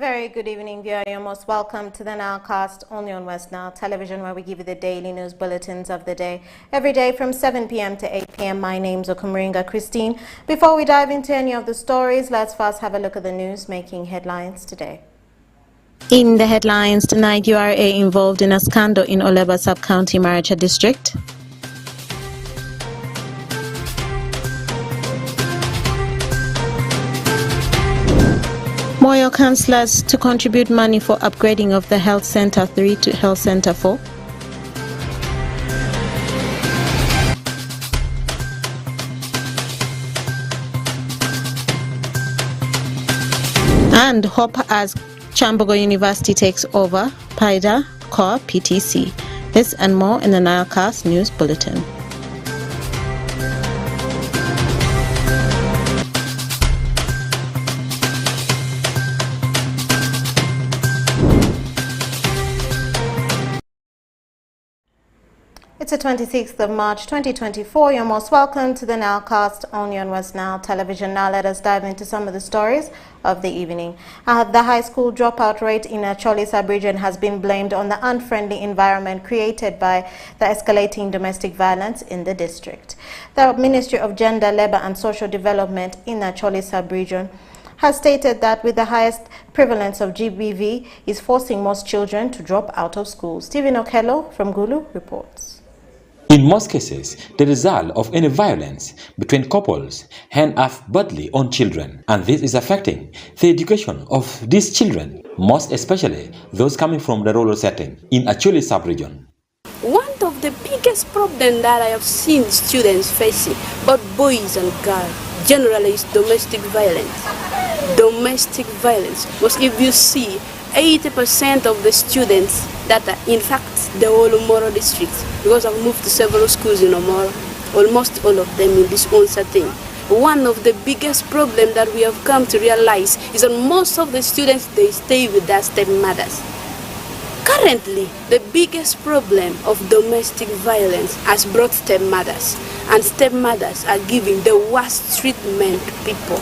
very good evening, viewer. You're most welcome to the Nilecast, only on West Nile Television, where we give you the daily news bulletins of the day, every day from 7 p.m. to 8 p.m. My name's Okumringa Christine. Before we dive into any of the stories, let's first have a look at the news making headlines today. In the headlines tonight, URA involved in a scandal in Oleba Sub-County Maricha District. Moyo councillors to contribute money for upgrading of the Health Center 3 to Health Center 4. And hope as Chambogo University takes over PIDA Core PTC. This and more in the Nilecast News Bulletin. It's the 26th of March 2024. You're most welcome to the Nilecast only on West Nile Television. Now let us dive into some of the stories of the evening. The high school dropout rate in Acholi sub-region has been blamed on the unfriendly environment created by the escalating domestic violence in the district. The Ministry of Gender, Labour and Social Development in Acholi sub-region has stated that with the highest prevalence of GBV is forcing most children to drop out of school. Stephen Okello from Gulu reports. In most cases, the result of any violence between couples hand off badly on children, and this is affecting the education of these children, most especially those coming from the rural setting in Acholi sub-region. One of the biggest problems that I have seen students facing, both boys and girls, generally is domestic violence. Domestic violence, because if you see 80% of the students that are, in fact, the whole Omoro district, because I've moved to several schools in Omoro, almost all of them in this whole setting. One of the biggest problems that we have come to realize is that most of the students, they stay with their stepmothers. Currently, the biggest problem of domestic violence has brought stepmothers, and stepmothers are giving the worst treatment to people.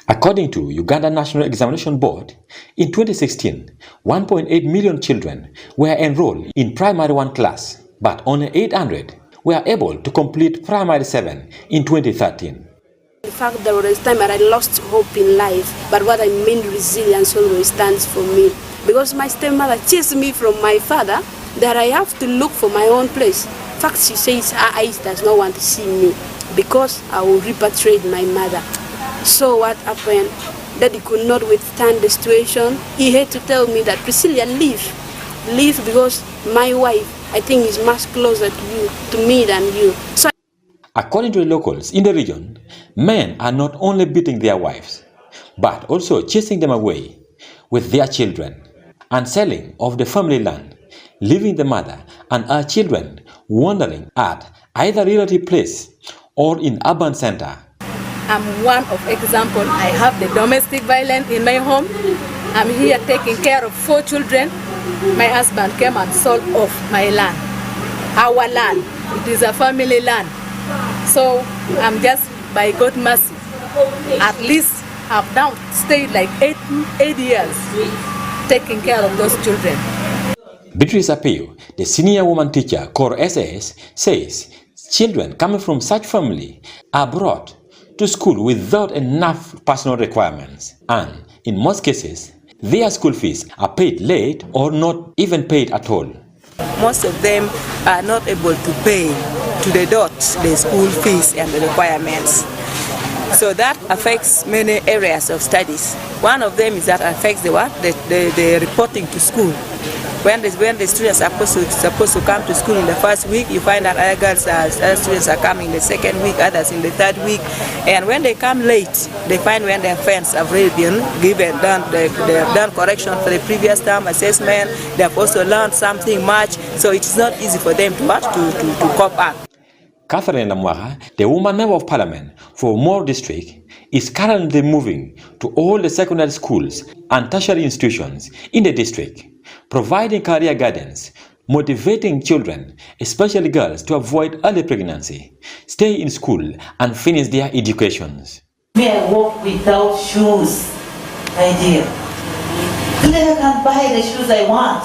According to Uganda National Examination Board, in 2016, 1.8 million children were enrolled in primary 1 class, but only 800 were able to complete primary 7 in 2013. In fact, there was a time that I lost hope in life, but what I mean, resilience always stands for me. Because my stepmother chased me from my father, that I have to look for my own place. In fact, she says her eyes does not want to see me because I will repatriate my mother. So what happened? Daddy could not withstand the situation. He had to tell me that, Priscilla, leave. Leave because my wife, I think, is much closer to me than you. So, according to the locals in the region, men are not only beating their wives, but also chasing them away with their children and selling of the family land, leaving the mother and her children wandering at either relative place or in urban center. I'm one of example. I have the domestic violence in my home. I'm here taking care of 4 children. My husband came and sold off my land, our land. It is a family land. So I'm just, by God's mercy, at least I've now stayed like 8 years taking care of those children. Beatrice Apio, the senior woman teacher, Core SAS, says children coming from such family are brought to school without enough personal requirements, and in most cases, their school fees are paid late or not even paid at all. Most of them are not able to pay to the dot the school fees and the requirements. So that affects many areas of studies. One of them is that affects the reporting to school. When the students are supposed to come to school in the first week, you find that other students are coming the second week, others in the third week. And when they come late, they find when their friends have already been given, they have done correction for the previous term assessment. They have also learned something much, so it's not easy for them to cope up. Catherine Lamwaha, the woman member of parliament for Omoro district, is currently moving to all the secondary schools and tertiary institutions in the district, providing career guidance, motivating children, especially girls, to avoid early pregnancy, stay in school and finish their educations. May I walk without shoes, my dear? Then I can buy the shoes I want.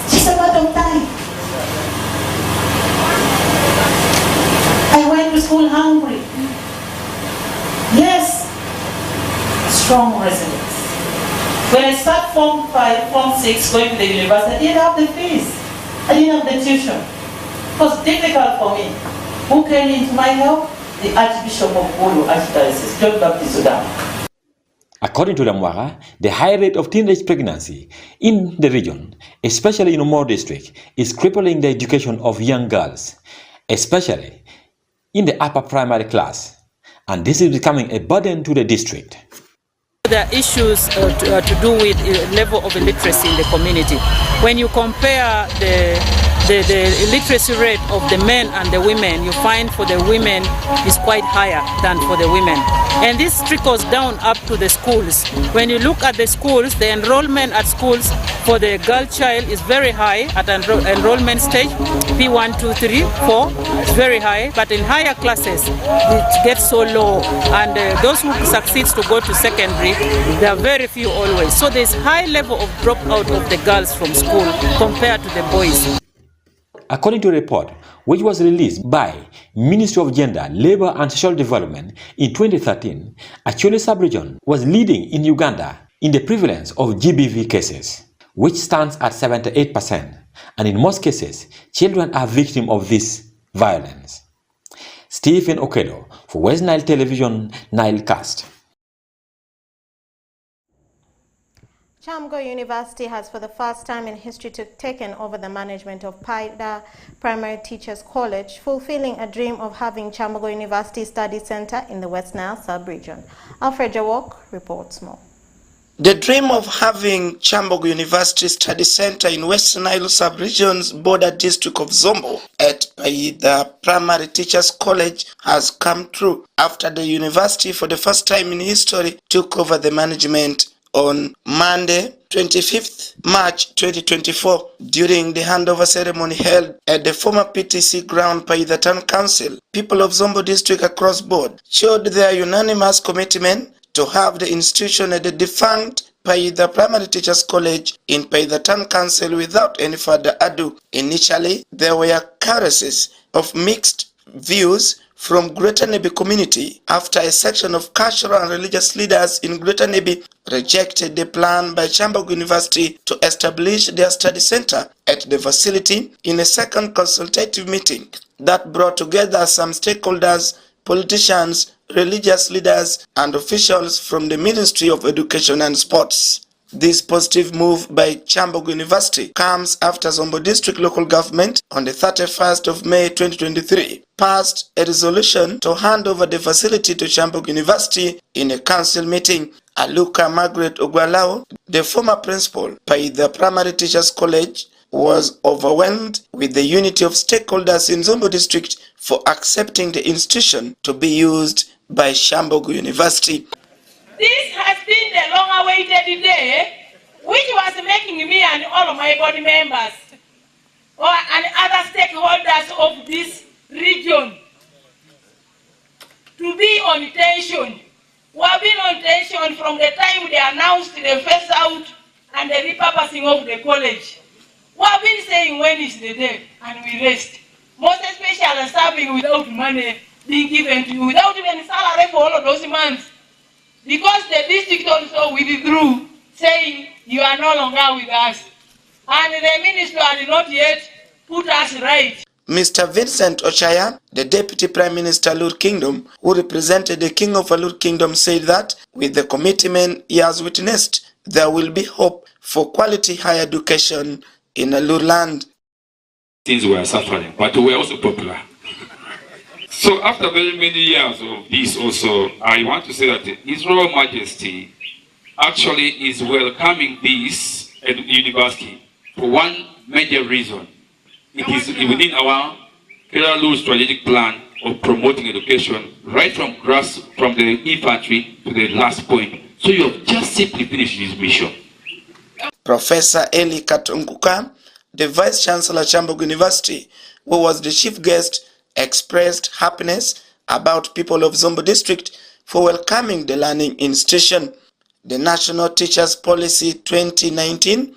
Just a matter of time. I went to school hungry. Yes, strong resilience. When I start Form 5, Form 6, going to the university, I didn't have the fees. I didn't have the tuition. It was difficult for me. Who came into my help? The Archbishop of Bolu Archdiocese, John Baptist Sudan. According to Lamwara, the high rate of teenage pregnancy in the region, especially in Omoro district, is crippling the education of young girls, especially in the upper primary class, and this is becoming a burden to the district. There are issues to do with level of illiteracy in the community. When you compare the literacy rate of the men and the women, you find for the women is quite higher than for the women. And this trickles down up to the schools. When you look at the schools, the enrollment at schools for the girl child is very high at enrollment stage. P1, 2, 3, 4 is very high, but in higher classes it gets so low. And those who succeed to go to secondary, there are very few always. So there's high level of dropout of the girls from school compared to the boys. According to a report which was released by Ministry of Gender, Labour and Social Development in 2013, Acholi sub-region was leading in Uganda in the prevalence of GBV cases, which stands at 78%, and in most cases, children are victims of this violence. Stephen Okedo for West Nile Television, Nilecast. Chamgo University has for the first time in history taken over the management of Paida Primary Teachers College, fulfilling a dream of having Chamgo University Study Center in the West Nile sub-region. Alfred Jawok reports more. The dream of having Chambogo University Study Center in West Nile sub-region's border district of Zombo at the Primary Teachers College has come true after the university for the first time in history took over the management on Monday, 25th March 2024, during the handover ceremony held at the former PTC ground by the town council. People of Zombo district across board showed their unanimous commitment to have the institution at the defunct Paida Primary Teachers College in Paida Town Council without any further ado. Initially, there were cases of mixed views from Greater Nebi community after a section of cultural and religious leaders in Greater Nebi rejected the plan by Chambogo University to establish their study center at the facility in a second consultative meeting that brought together some stakeholders, politicians, religious leaders, and officials from the Ministry of Education and Sports. This positive move by Chambogo University comes after Zombo District Local Government on the 31st of May 2023 passed a resolution to hand over the facility to Chambogo University in a council meeting. Aluka Margaret Ogwalao, the former principal by the Primary Teachers College, was overwhelmed with the unity of stakeholders in Zombo District for accepting the institution to be used by Chambogo University. This has been the long-awaited day, which was making me and all of my body members and other stakeholders of this region to be on tension. We have been on tension from the time they announced the phase out and the repurposing of the college. We have been saying when is the day, and we rest. Most especially serving without money being given to you, without even salary for all of those months. Because the district also withdrew, saying you are no longer with us. And the minister had not yet put us right. Mr. Vincent Ochaya, the Deputy Prime Minister Alur Kingdom, who represented the King of Alur Kingdom, said that with the commitment he has witnessed, there will be hope for quality higher education in Alur land. Things were suffering, but we were also popular. So after very many years of this also, I want to say that His Royal Majesty actually is welcoming this university for one major reason. It is within our Kerala strategic plan of promoting education right from the infantry to the last point. So you have just simply finished this mission. Professor Eli Katunguka, the Vice Chancellor Chambogo University, who was the chief guest, expressed happiness about people of Zombo district for welcoming the learning institution. The National Teachers Policy 2019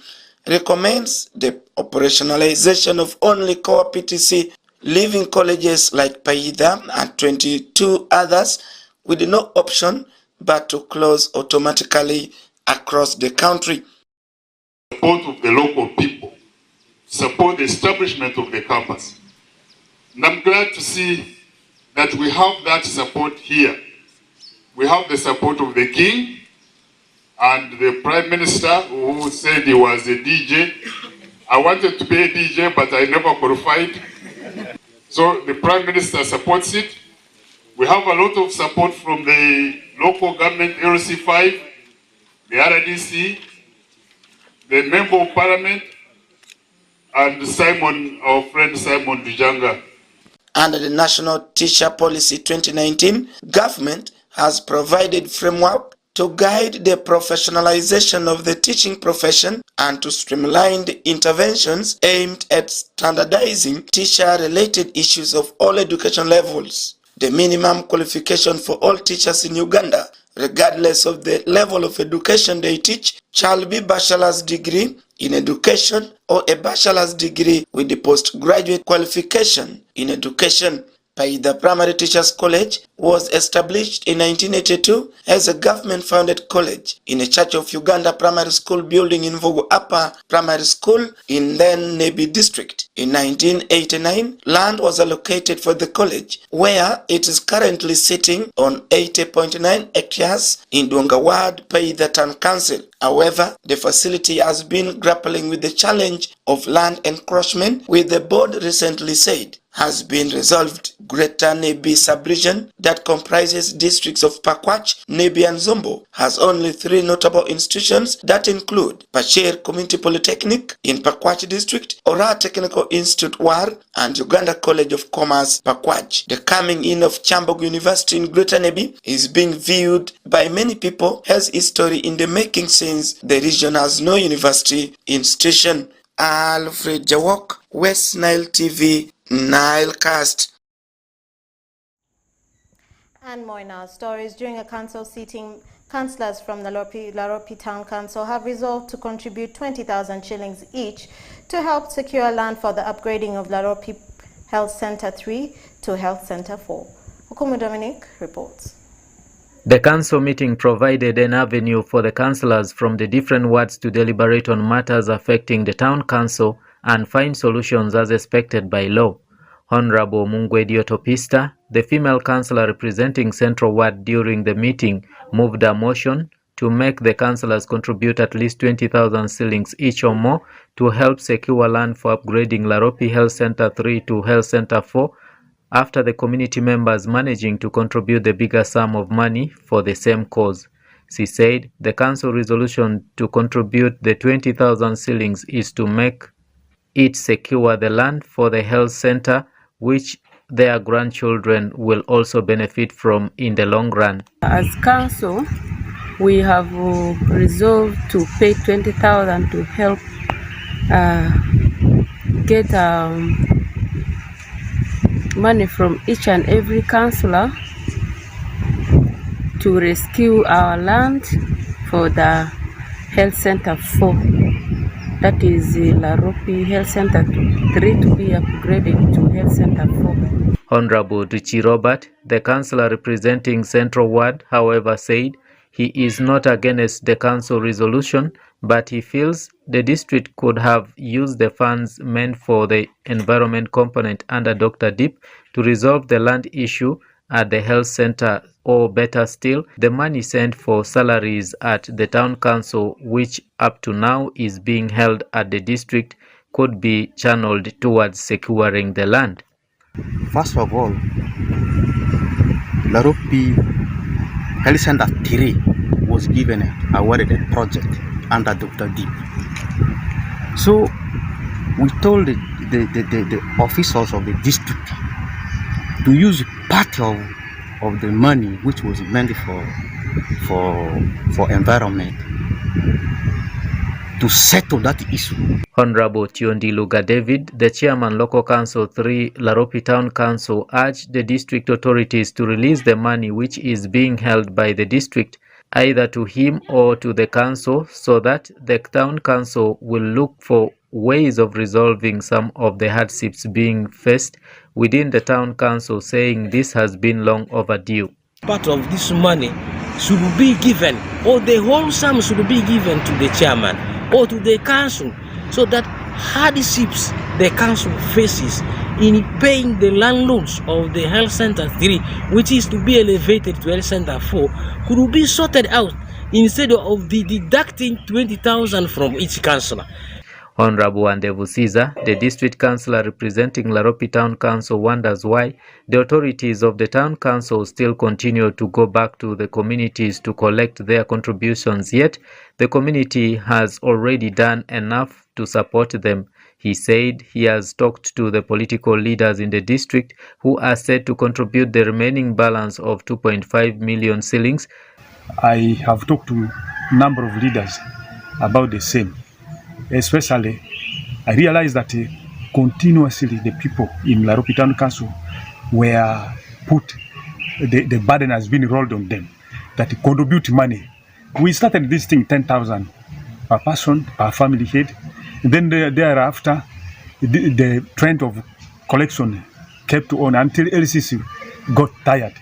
recommends the operationalization of only core PTC leaving colleges like Paida and 22 others with no option but to close automatically across the country. Support of the local people, support the establishment of the campus. And I'm glad to see that we have that support here. We have the support of the King and the Prime Minister, who said he was a DJ. I wanted to be a DJ, but I never qualified. So the Prime Minister supports it. We have a lot of support from the local government, LC5, the RDC, the Member of Parliament, and Simon, our friend Simon Dijanga. Under the National Teacher Policy 2019, government has provided framework to guide the professionalization of the teaching profession and to streamline the interventions aimed at standardizing teacher-related issues of all education levels. The minimum qualification for all teachers in Uganda, regardless of the level of education they teach, shall be bachelor's degree in education or a bachelor's degree with the postgraduate qualification in education. Paida Primary Teachers College was established in 1982 as a government-founded college in a Church of Uganda primary school building in Vogo Upper Primary School in then Nebi District. In 1989, land was allocated for the college, where it is currently sitting on 80.9 hectares in Dunga Ward, Paida Town Council. However, the facility has been grappling with the challenge of land encroachment, which the board recently said has been resolved. Greater Nebi sub-region that comprises districts of Pakwach, Nebi and Zombo has only 3 notable institutions that include Pachir Community Polytechnic in Pakwach District, Ora Technical Institute War, and Uganda College of Commerce, Pakwach. The coming in of Chambog University in Greater Nebi is being viewed by many people as history in the making since the region has no university institution. Alfred Jawok, West Nile TV, Nilecast. And more in our stories. During a council sitting, councillors from the Laropi Town Council have resolved to contribute 20,000 shillings each to help secure land for the upgrading of Laropi Health Centre 3 to Health Centre 4. Okumu Dominic reports. The council meeting provided an avenue for the councillors from the different wards to deliberate on matters affecting the town council and find solutions as expected by law. Honorable Mungwedio Topista, the female councillor representing Central Ward during the meeting, moved a motion to make the councillors contribute at least 20,000 shillings each or more to help secure land for upgrading Laropi Health Centre 3 to Health Centre 4, after the community members managing to contribute the bigger sum of money for the same cause. She said the council resolution to contribute the 20,000 shillings is to make it secure the land for the health center, which their grandchildren will also benefit from in the long run. As council, we have resolved to pay 20,000 to help get money from each and every councillor to rescue our land for the Health Centre 4. That is Laropi Health Centre 3 to be upgraded to Health Centre 4. Honorable Richie Robert, the councillor representing Central Ward, however, said he is not against the council resolution, but he feels the district could have used the funds meant for the environment component under Dr. Deep to resolve the land issue at the health center, or better still, the money sent for salaries at the town council, which up to now is being held at the district, could be channeled towards securing the land. First of all, Laropi Health Center 3 was given awarded a project under Dr. Deep. So we told the officials of the district to use part of the money which was meant for environment to settle that issue. Honorable Tiondi Luga David, the chairman Local Council 3 Laropi Town Council, urged the district authorities to release the money which is being held by the district either to him or to the council, so that the town council will look for ways of resolving some of the hardships being faced within the town council, saying this has been long overdue. Part of this money should be given, or the whole sum should be given to the chairman or to the council, so that hardships the council faces in paying the landlords of the health center 3, which is to be elevated to health center 4, could be sorted out instead of the deducting 20,000 from each councillor. Honorable Wandevu Caesar, the district councillor representing Laropi Town Council, wonders why the authorities of the town council still continue to go back to the communities to collect their contributions, yet the community has already done enough to support them. He said he has talked to the political leaders in the district who are said to contribute the remaining balance of 2.5 million shillings. I have talked to a number of leaders about the same. Especially, I realized that continuously the people in Laropi Town Council were put, the burden has been rolled on them, that contribute money. We started this thing 10,000 per person, per family head. And then thereafter, the trend of collection kept on until LCC got tired.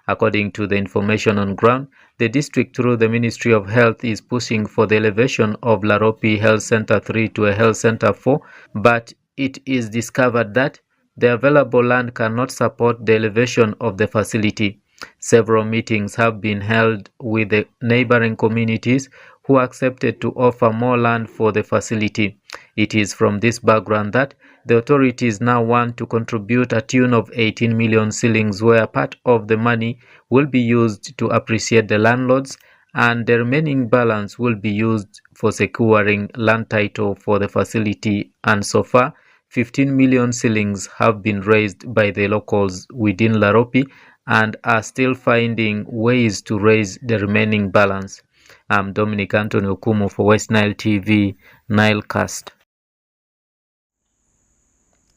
According to the information on ground, the district through the Ministry of Health is pushing for the elevation of Laropi Health Center 3 to a Health Center 4, but it is discovered that the available land cannot support the elevation of the facility. Several meetings have been held with the neighboring communities who accepted to offer more land for the facility. It is from this background that the authorities now want to contribute a tune of 18 million shillings, where part of the money will be used to appreciate the landlords and the remaining balance will be used for securing land title for the facility. And so far, 15 million shillings have been raised by the locals within Laropi and are still finding ways to raise the remaining balance. I'm Dominic Anthony Okumu for West Nile TV, Nilecast.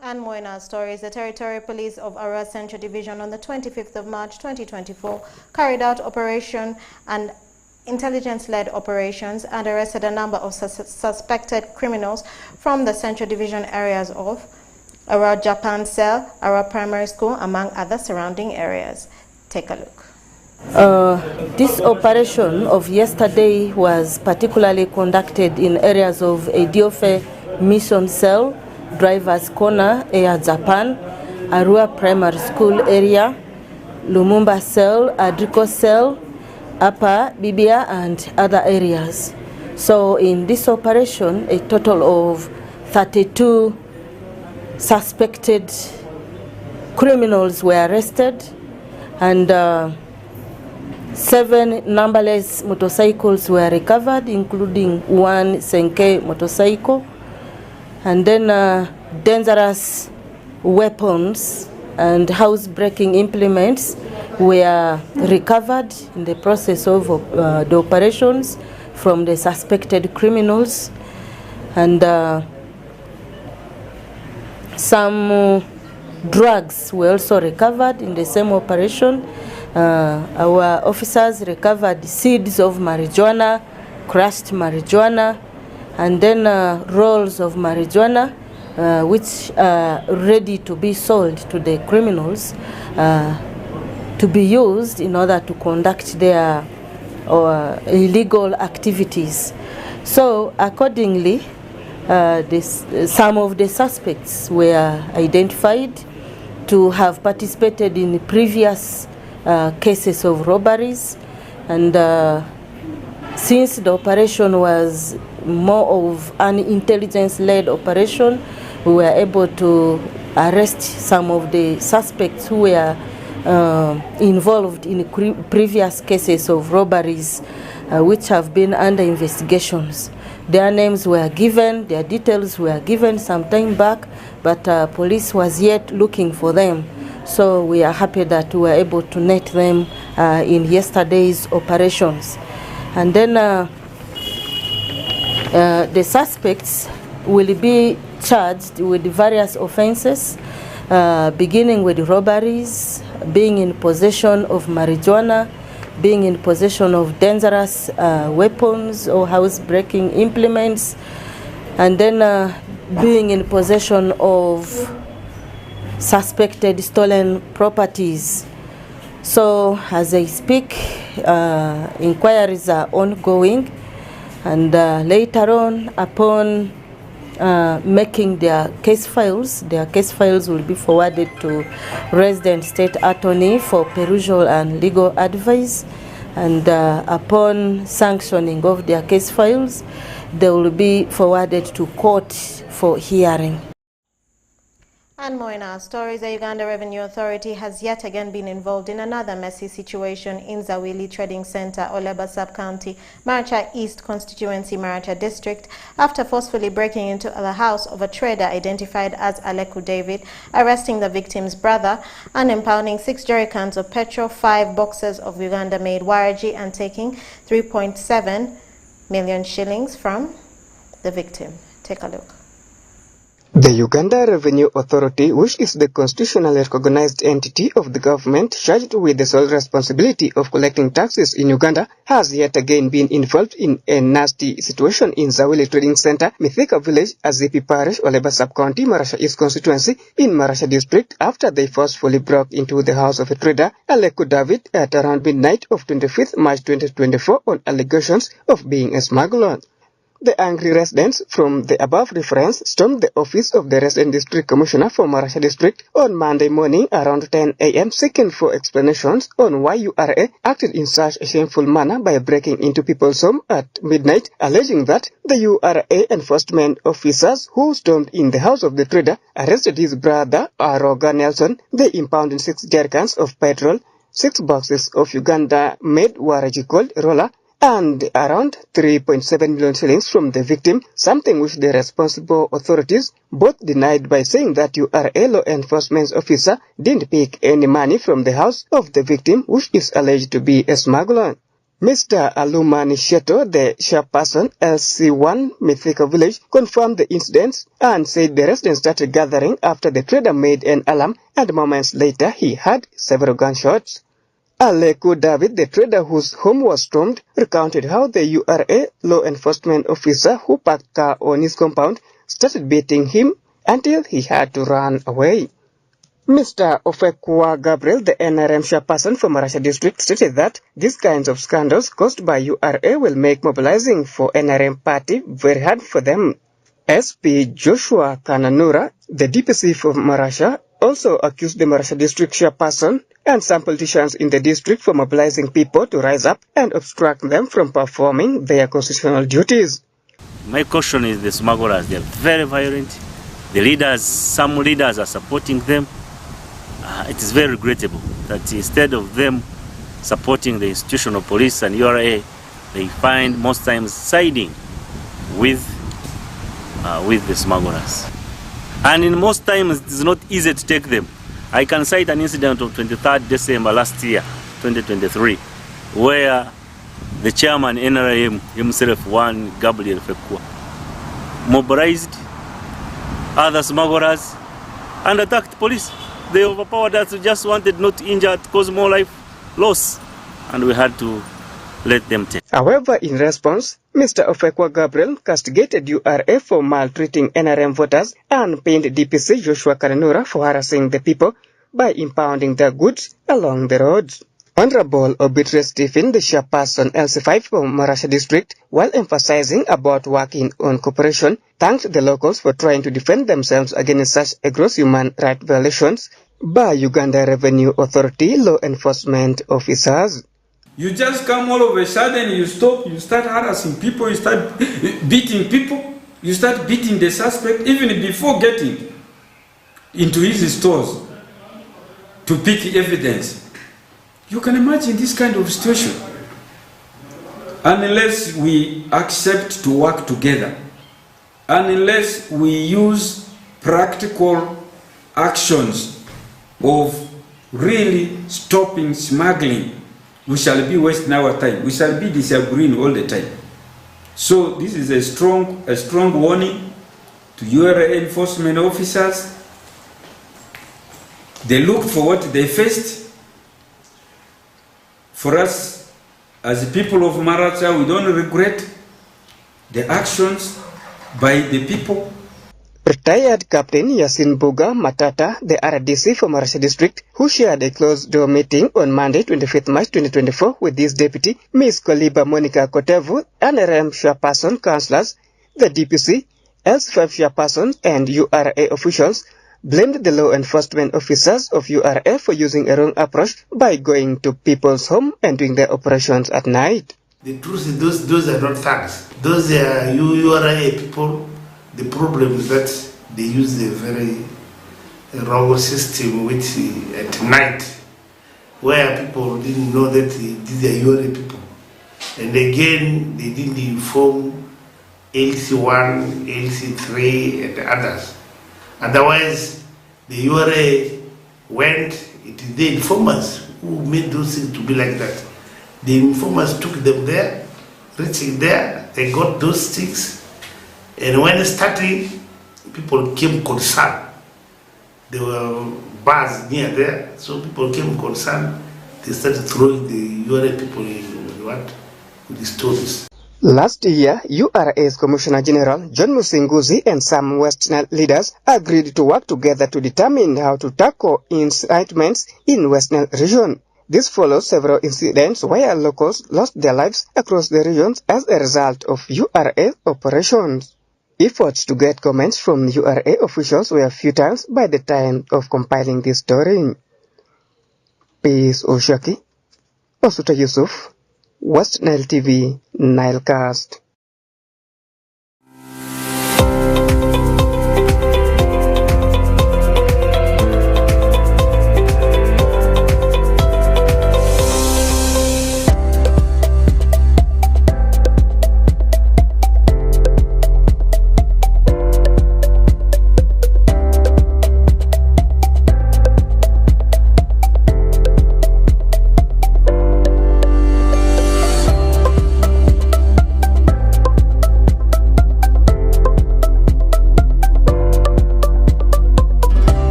And more in our stories, the Territorial Police of Arua Central Division on the 25th of March 2024 carried out operation and intelligence-led operations and arrested a number of suspected criminals from the Central Division areas of Arua Japan Cell, Arua Primary School, among other surrounding areas. Take a look. This operation of yesterday was particularly conducted in areas of Ediofe Mission Cell, Drivers Corner, Air Japan, Arua Primary School area, Lumumba Cell, Adrico Cell, Upper Bibia, and other areas. So in this operation, a total of 32 suspected criminals were arrested, and 7 numberless motorcycles were recovered, including 1 Senke motorcycle, and then dangerous weapons and house-breaking implements were recovered in the process of the operations from the suspected criminals, and some drugs were also recovered in the same operation. Our officers recovered seeds of marijuana, crushed marijuana, and then rolls of marijuana which are ready to be sold to the criminals to be used in order to conduct their illegal activities. So accordingly, some of the suspects were identified to have participated in previous cases of robberies, and since the operation was more of an intelligence-led operation, we were able to arrest some of the suspects who were involved in previous cases of robberies which have been under investigations. Their names were given, their details were given some time back, but police was yet looking for them. So we are happy that we were able to net them in yesterday's operations. And then the suspects will be charged with various offenses, beginning with robberies, being in possession of marijuana, being in possession of dangerous weapons or house-breaking implements, and then being in possession of suspected stolen properties. So as I speak, inquiries are ongoing, and later on, upon making their case files will be forwarded to resident state attorney for perusal and legal advice, and upon sanctioning of their case files, they will be forwarded to court for hearing. And more in our stories, the Uganda Revenue Authority has yet again been involved in another messy situation in Zawili Trading Center, Oleba Sub-County, Maracha East Constituency, Maracha District, after forcefully breaking into the house of a trader identified as Aleku David, arresting the victim's brother, and impounding 6 jerrycans of petrol, 5 boxes of Uganda-made waraji, and taking 3.7 million shillings from the victim. Take a look. The Uganda Revenue Authority, which is the constitutionally recognized entity of the government charged with the sole responsibility of collecting taxes in Uganda, has yet again been involved in a nasty situation in Zawili Trading Center, Mithika Village, Azipi Parish, Oleba Sub-County, Maracha East Constituency, in Maracha District, after they forcefully broke into the house of a trader, Aleku David, at around midnight of 25th March 2024 on allegations of being a smuggler. The angry residents from the above reference stormed the office of the resident district commissioner for Maracha district on Monday morning around 10 a.m. seeking for explanations on why URA acted in such a shameful manner by breaking into people's home at midnight, alleging that the URA enforcement officers who stormed in the house of the trader arrested his brother Aroga Nelson. They impounded 6 jerrycans of petrol, 6 boxes of Uganda-made waraji called roller, and around 3.7 million shillings from the victim, something which the responsible authorities both denied by saying that URA law enforcement officer didn't pick any money from the house of the victim, which is alleged to be a smuggler. Mr. Alumani Sheto, the chairperson, LC1 Mithika Village, confirmed the incidents and said the residents started gathering after the trader made an alarm, and moments later he heard several gunshots. Aleku David, the trader whose home was stormed, recounted how the URA law enforcement officer who parked car on his compound started beating him until he had to run away. Mr. Ofekwa Gabriel, the NRM chairperson for Maracha district, stated that these kinds of scandals caused by URA will make mobilizing for NRM party very hard for them. SP Joshua Kananura, the DPC for Maracha, also accused the Maracha district chairperson and some politicians in the district for mobilizing people to rise up and obstruct them from performing their constitutional duties. My caution is the smugglers. They are very violent. The leaders, some leaders are supporting them. It is very regrettable that instead of them supporting the institutional police and URA, they find most times siding with the smugglers. And in most times, it is not easy to take them. I can cite an incident of 23rd December last year, 2023, where the chairman NRM himself, one Gabriel Fekua, mobilized other smugglers and attacked police. They overpowered us, just wanted not to injure, to cause more life loss, and we had to let them take. However, in response, Mr. Ofekwa Gabriel castigated URA for maltreating NRM voters and pained DPC Joshua Kananura for harassing the people by impounding their goods along the roads. Honorable Obitre Stephen, the chairperson LC5 for Maracha district, while emphasizing about working on cooperation, thanked the locals for trying to defend themselves against such a gross human rights violations by Uganda Revenue Authority law enforcement officers. You just come all of a sudden, you stop, you start harassing people, you start beating people, you start beating the suspect even before getting into his stores to pick evidence. You can imagine this kind of situation. Unless we accept to work together, unless we use practical actions of really stopping smuggling, we shall be wasting our time. We shall be disagreeing all the time. So this is a strong warning to URA enforcement officers. They looked for what they faced. For us, as the people of Maracha, we don't regret the actions by the people. Retired Captain Yasin Buga Matata, the RDC for Maracha District, who shared a closed-door meeting on Monday, 25th March 2024 with his deputy, Ms. Koliba Monica Kotevu, NRM chairperson councillors, the DPC, L5 chairperson, and URA officials, blamed the law enforcement officers of URA for using a wrong approach by going to people's home and doing their operations at night. The truth is those are not thugs. Those are URA people. The problem is that they use a very wrong system which at night where people didn't know that these are URA people. And again, they didn't inform LC1, LC3 and others. Otherwise, the URA went, it is the informers who made those things to be like that. The informers took them there, reaching there, they got those sticks, and when starting, people came concerned. There were bars near there, so people came concerned. They started throwing the URA people with the stones. Last year, URA's Commissioner General John Musinguzi and some West Nile leaders agreed to work together to determine how to tackle incitements in West Nile region. This follows several incidents where locals lost their lives across the regions as a result of URA operations. Efforts to get comments from URA officials were futile by the time of compiling this story. Peace Oshaki, Osuta Yusuf, West Nile TV, Nilecast.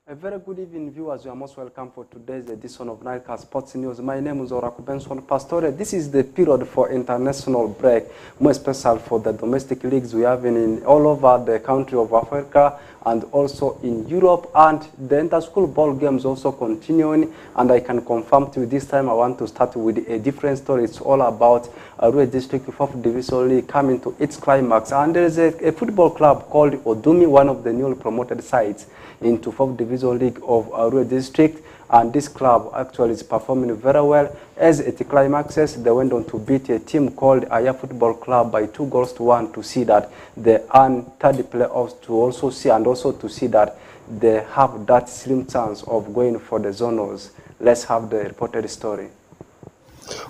A very good evening, viewers. You are most welcome for today's edition of Nilecast Sports News. My name is Oraku Benson Pastore. This is the period for international break, more special for the domestic leagues we have in all over the country of Africa and also in Europe, and the inter-school ball games also continuing. And I can confirm to you this time I want to start with a different story. It's all about Arua District 4th Division League coming to its climax. And there is a football club called Odumi, one of the newly promoted sides into 4th Division League of Arua District, and this club actually is performing very well. As it climaxes, they went on to beat a team called Aya Football Club by 2-1 to see that they earn third playoffs, to also see and also to see that they have that slim chance of going for the zonals. Let's have the reported story.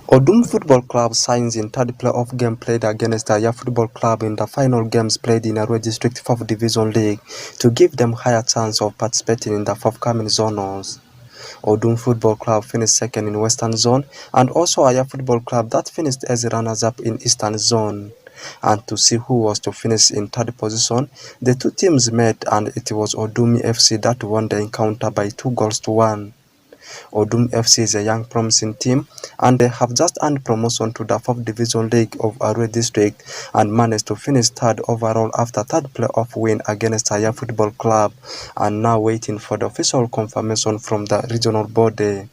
Odum Football Club signs in third playoff game played against Aya Football Club in the final games played in Arua District 4th Division League to give them higher chance of participating in the forthcoming zonals. Odum Football Club finished second in Western Zone, and also Aya Football Club that finished as runners-up in Eastern Zone. And to see who was to finish in third position, the two teams met, and it was Odumi FC that won the encounter by 2-1. Odum FC is a young promising team, and they have just earned promotion to the 4th Division League of Arua District and managed to finish third overall after third playoff win against Aya Football Club, and now waiting for the official confirmation from the regional body.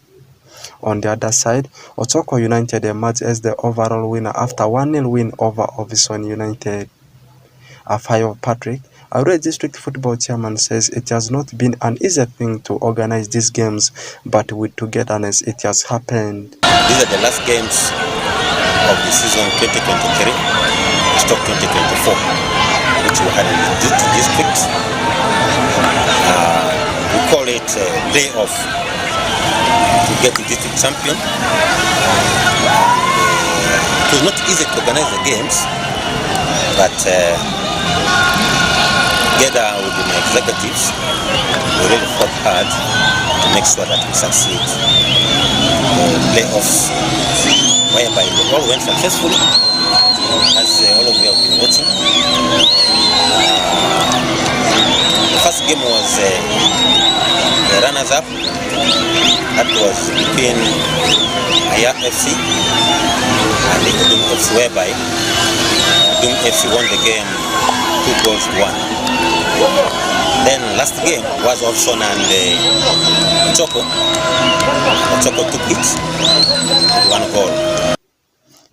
On the other side, Ochoko United emerged as the overall winner after 1-0 win over Ovison United. Afayo Patrick, Arua District Football Chairman, says it has not been an easy thing to organize these games, but with togetherness it has happened. These are the last games of the season 2023, stock 2024, which we had in the district. We call it playoff to get the district champion. It was not easy to organize the games, but together with my executives, we really fought hard to make sure that we succeed. The playoffs, whereby they all went successfully, as all of you have been watching. The first game was the runners-up. That was between Aya FC and the Udum FC, whereby Udum FC won the game 2 goals to 1. Then last game was Option and Choco. Choco took it, 1 goal.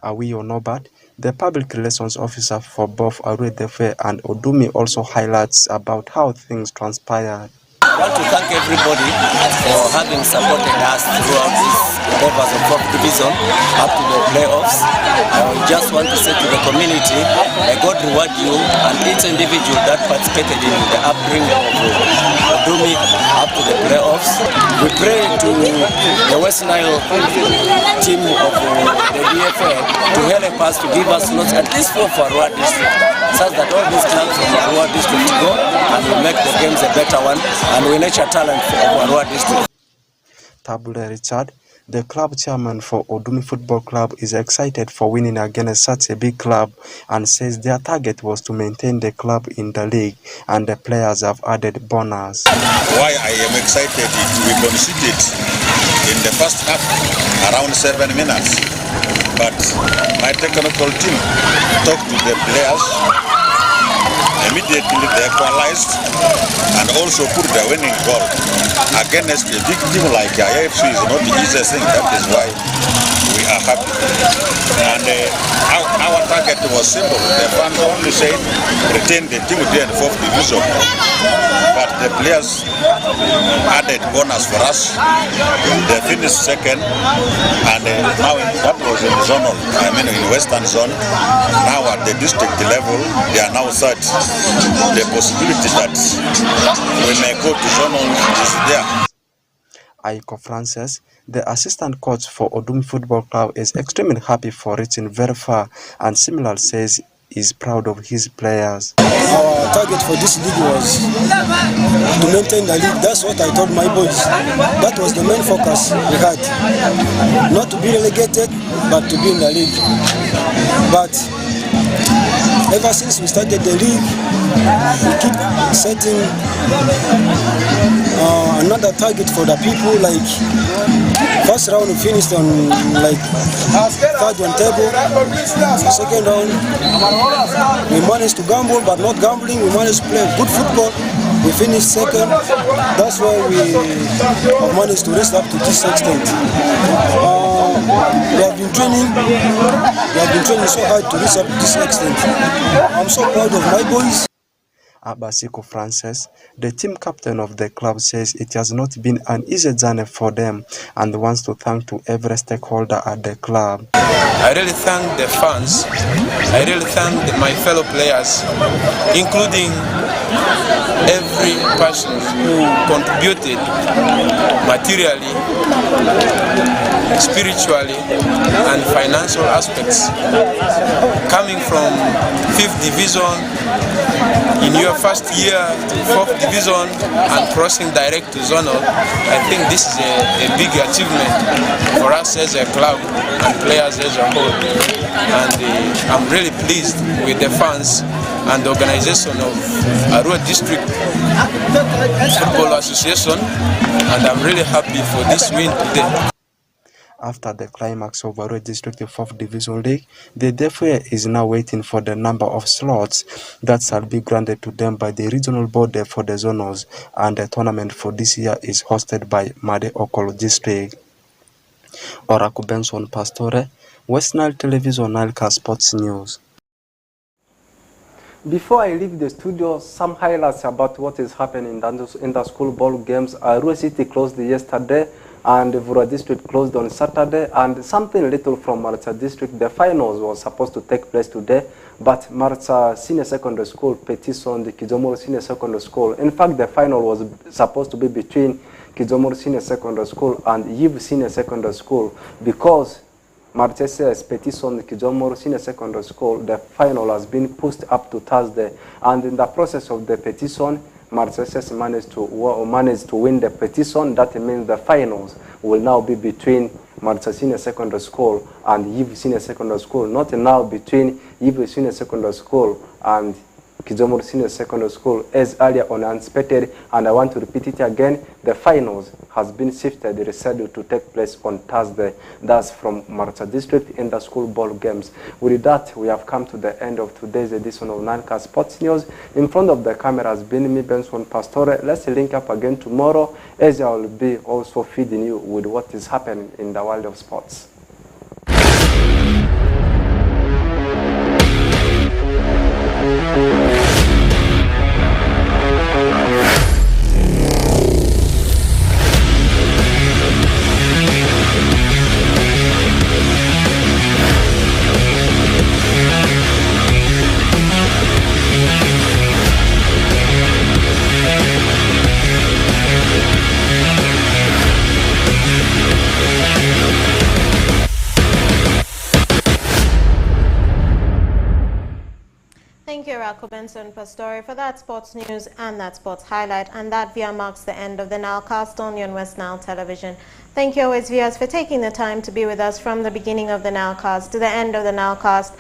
Awi Onobad, the public relations officer for both Aruedefe and Odumi, also highlights about how things transpired. I want to thank everybody for having supported us throughout these endeavors of fourth division up to the playoffs. I just want to say to the community, may God reward you and each individual that participated in the upbringing of Odumi up to the playoffs. We pray to the West Nile team of the DFA to help us, to give us slots at least 4 for Arua district, such that all these clubs from Arua district go and we make the games a better one. And we nurture talent for Arua district. Tabule Richard, the club chairman for Odumi Football Club, is excited for winning against such a big club and says their target was to maintain the club in the league and the players have added bonus. Why I am excited is we conceded in the first half around 7 minutes, but my technical team talked to the players. Immediately they equalized and also put the winning goal. Against a big team like IFC is not the easiest thing. That is why we are happy. And our target was simple. The fans only said retain the team there in 4th division. But the players added bonus for us. They finished second, and now that was in the zonal, in Western Zone. Now at the district level, they are now third. The possibility that we may go to zonal is there. Aiko Francis, the assistant coach for Odumi Football Club, is extremely happy for reaching very far and similar says is proud of his players. Our target for this league was to maintain the league. That's what I told my boys. That was the main focus we had. Not to be relegated, but to be in the league. But ever since we started the league, we keep setting another target for the people. Like first round we finished on like 3rd on table. Second round we managed to gamble, but not gambling. We managed to play good football. We finished second. That's why we have managed to raise up to this extent. We have been training so hard to reach up to this extent. I'm so proud of my boys. Abasiko Francis, the team captain of the club, says it has not been an easy journey for them and wants to thank to every stakeholder at the club. I really thank the fans. I really thank my fellow players, including every person who contributed materially, spiritually, and financial aspects. Coming from 5th division, in your first year to 4th division and crossing direct to zonal, I think this is a big achievement for us as a club and players as a whole. And I'm really pleased with the fans and the organization of Arua District Football Association, and I'm really happy for this win today. After the climax of Arua District 4th Division League, the DFA is now waiting for the number of slots that shall be granted to them by the regional board for the zonals, and the tournament for this year is hosted by Made Okolo District. Oraku Benson Pastore, West Nile Television, Nile Sports News. Before I leave the studio, some highlights about what is happening in the school ball games. Rua City closed yesterday, and Vura District closed on Saturday, and something little from Marcha District. The finals was supposed to take place today, but Marcha Senior Secondary School petitioned the Kizomoro Senior Secondary School. In fact, the final was supposed to be between Kizomoro Senior Secondary School and Yiv Senior Secondary School, because Marchese's petition Kizomoro Senior Secondary School, the final has been pushed up to Thursday, and in the process of the petition, Marcheses managed to win the petition. That means the finals will now be between Marcha Senior Secondary School and Yiv Senior Secondary School, not now between Yiv Senior Secondary School and Kizomoro Senior Secondary School as earlier on anticipated, and I want to repeat it again, the finals has been shifted, rescheduled to take place on Thursday. That's from Marcha District in the school ball games. With that, we have come to the end of today's edition of NILE Sports News. In front of the camera has been me, Benson Pastore. Let's link up again tomorrow, as I will be also feeding you with what is happening in the world of sports. Thank you, Rako Benson Pastore, for that sports news and that sports highlight. And that via marks the end of the Nilecast on Yon West Nile Television. Thank you always, viewers, for taking the time to be with us from the beginning of the Nilecast to the end of the Nilecast.